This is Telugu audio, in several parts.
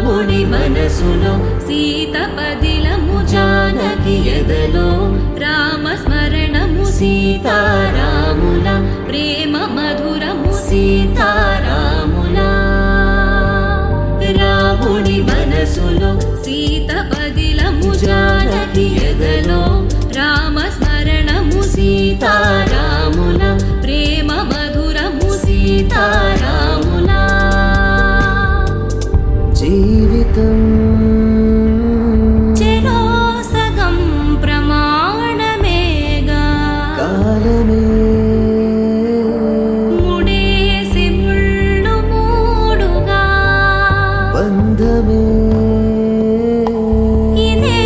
రాముని మనసులో సీత పదిలము జానకి ఎదలో రామస్మరణము సీతారాముల ప్రేమ మధురము సీతారాముల రాముని మనసులో సీత పదిలము జానకి ఎదలో రామస్మరణము సీతారాముల ప్రేమ మధురము సీతారాముల జీవితం చెరో సగం ప్రమాణమేగా కాలమే ముడేసి ముళ్ళు మూడుగా బంధమే ఇదే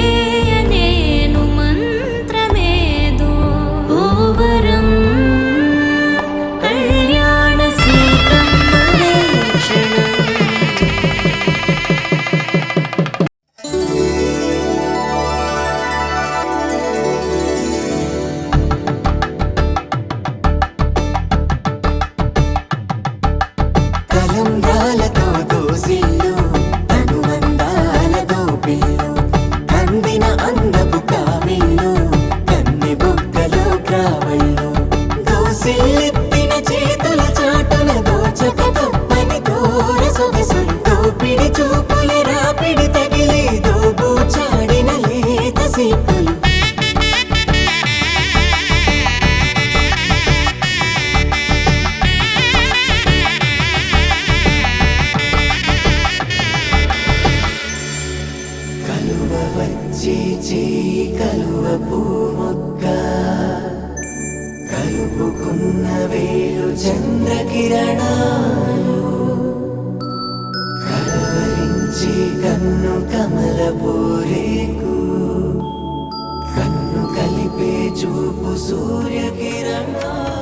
నేను మంత్రమేదో ఓవరం కళ్యాణ సీతమ్మ వీక్షణం కలంబ్రాలతో దోసిళ్ళు అనుబంధాలతో పిల్లు అందిన అందపు కావిళ్ళు కన్నె బుగ్గలో క్రావళ్ళు దోసిళ్ళెత్తిన చేతుల చాటున దోచక తప్పని దూర సొగసులు దోపిడి చూపుల రాపిడి తగిలి దోబూచాడిన లేత సీపులు కలువ వచ్చి చేయి కలువ పూమొక్క కలుపుకున్న వేలు చంద్రకిరణాలు కలవరించి కన్ను కమల పూరేకు కన్ను కలిపే చూపు సూర్యకిరణాలు